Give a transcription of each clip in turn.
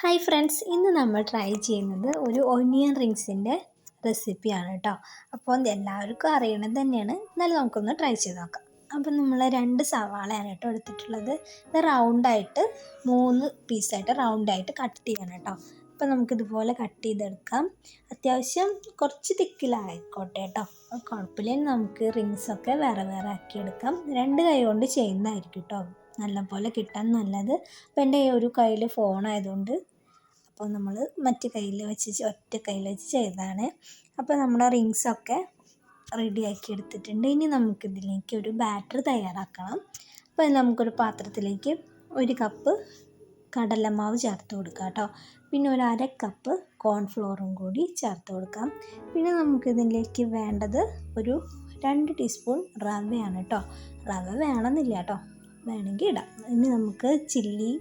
Hi friends, ഇന്ന് നമ്മൾ try ചെയ്യുന്നത് ഒരു ഒനിയൻ റിങ്സിൻ്റെ റെസിപ്പിയാണ് കേട്ടോ. അപ്പോൾ എല്ലാവർക്കും അറിയണത് തന്നെയാണ്, എന്നാലും നമുക്കൊന്ന് ട്രൈ ചെയ്ത് നോക്കാം. അപ്പം നമ്മൾ 2 സവാളയാണ് കേട്ടോ എടുത്തിട്ടുള്ളത്. ഇത് റൗണ്ടായിട്ട് 3 പീസായിട്ട് റൗണ്ടായിട്ട് കട്ട് ചെയ്യണം കേട്ടോ. അപ്പോൾ നമുക്കിതുപോലെ കട്ട് ചെയ്തെടുക്കാം. അത്യാവശ്യം കുറച്ച് തിക്കിലായിക്കോട്ടെ കേട്ടോ, കുഴപ്പമില്ല. നമുക്ക് റിങ്സൊക്കെ വേറെ വേറെ ആക്കിയെടുക്കാം. 2 കൈ കൊണ്ട് ചെയ്യുന്നതായിരിക്കും കേട്ടോ നല്ലപോലെ കിട്ടാൻ നല്ലത്. അപ്പോൾ എൻ്റെ ഒരു കയ്യിൽ ഫോണായതുകൊണ്ട് അപ്പോൾ നമ്മൾ മറ്റു കയ്യിൽ വെച്ച് ഒറ്റ കയ്യിൽ വെച്ച് ചെയ്തതാണ്. അപ്പോൾ നമ്മുടെ റിങ്സൊക്കെ റെഡിയാക്കി എടുത്തിട്ടുണ്ട്. ഇനി നമുക്കിതിലേക്ക് ഒരു ബാറ്റർ തയ്യാറാക്കണം. അപ്പോൾ നമുക്കൊരു പാത്രത്തിലേക്ക് 1 കപ്പ് കടലമാവ് ചേർത്ത് കൊടുക്കാം കേട്ടോ. പിന്നെ ഒരു 1/2 കപ്പ് കോൺഫ്ലോറും കൂടി ചേർത്ത് കൊടുക്കാം. പിന്നെ നമുക്കിതിലേക്ക് വേണ്ടത് ഒരു 2 ടീസ്പൂൺ റവയാണ് കേട്ടോ. റവ വേണമെന്നില്ല കേട്ടോ, വേണമെങ്കിൽ ഇടാം. ഇനി നമുക്ക് ചില്ലി,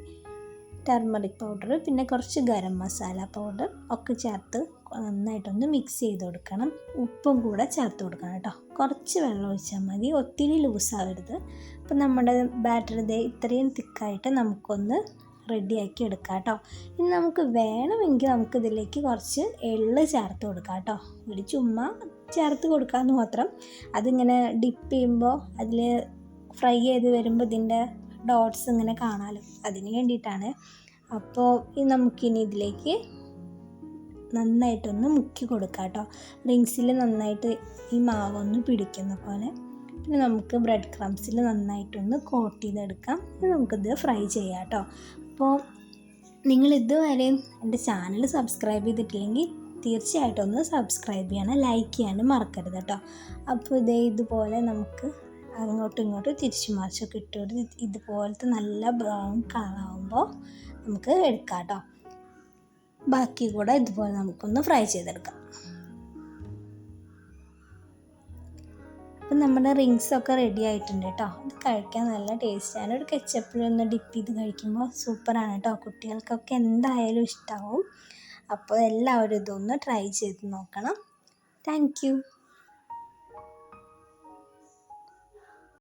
ടർമറിക് പൗഡർ, പിന്നെ കുറച്ച് ഗരം മസാല പൗഡർ ഒക്കെ ചേർത്ത് നന്നായിട്ടൊന്ന് മിക്സ് ചെയ്ത് കൊടുക്കണം. ഉപ്പും കൂടെ ചേർത്ത് കൊടുക്കണം കേട്ടോ. കുറച്ച് വെള്ളം ഒഴിച്ചാൽ മതി, ഒത്തിരി ലൂസാവരുത്. അപ്പം നമ്മുടെ ബാറ്റർ ഇത്രയും തിക്കായിട്ട് നമുക്കൊന്ന് റെഡിയാക്കി എടുക്കാം കേട്ടോ. ഇനി നമുക്ക് വേണമെങ്കിൽ നമുക്കിതിലേക്ക് കുറച്ച് എള്ള് ചേർത്ത് കൊടുക്കാം കേട്ടോ. ഒരു ചുമ്മാ ചേർത്ത് കൊടുക്കാമെന്ന് മാത്രം. അതിങ്ങനെ ഡിപ്പ് ചെയ്യുമ്പോൾ അതിൽ ഫ്രൈ ചെയ്ത് വരുമ്പോൾ ഇതിൻ്റെ ഡോട്ട്സ് ഇങ്ങനെ കാണാമല്ലോ, അതിന് വേണ്ടിയിട്ടാണ്. അപ്പോൾ നമുക്കിനി ഇതിലേക്ക് നന്നായിട്ടൊന്ന് മുക്കി കൊടുക്കാം കേട്ടോ. റിങ്സിൽ നന്നായിട്ട് ഈ മാവൊന്ന് പിടിക്കുന്ന പോലെ. പിന്നെ നമുക്ക് ബ്രെഡ് ക്രംസിൽ നന്നായിട്ടൊന്ന് കോട്ട് ചെയ്തെടുക്കാം. നമുക്കിത് ഫ്രൈ ചെയ്യാം കേട്ടോ. അപ്പോൾ നിങ്ങൾ ഇതുവരെയും എൻ്റെ ചാനൽ സബ്സ്ക്രൈബ് ചെയ്തിട്ടില്ലെങ്കിൽ തീർച്ചയായിട്ടും ഒന്ന് സബ്സ്ക്രൈബ് ചെയ്യണം, ലൈക്ക് ചെയ്യാനും മറക്കരുത് കേട്ടോ. അപ്പോൾ ഇതുപോലെ നമുക്ക് അങ്ങോട്ടും ഇങ്ങോട്ടും തിരിച്ചു മറിച്ചൊക്കെ ഇട്ടുകൊടുത്ത് ഇതുപോലത്തെ നല്ല ബ്രൗൺ കളറാകുമ്പോൾ നമുക്ക് എടുക്കാം കേട്ടോ. ബാക്കി കൂടെ ഇതുപോലെ നമുക്കൊന്ന് ഫ്രൈ ചെയ്തെടുക്കാം. അപ്പം നമ്മുടെ റിങ്സൊക്കെ റെഡി ആയിട്ടുണ്ട് കേട്ടോ. ഇത് കഴിക്കാൻ നല്ല ടേസ്റ്റാണ്. ഒരു കെച്ചപ്പിലൊന്ന് ഡിപ്പ് ചെയ്ത് കഴിക്കുമ്പോൾ സൂപ്പറാണ് കേട്ടോ. കുട്ടികൾക്കൊക്കെ എന്തായാലും ഇഷ്ടമാവും. അപ്പോൾ എല്ലാവരും ഇതൊന്ന് ട്രൈ ചെയ്ത് നോക്കണം. Thank you.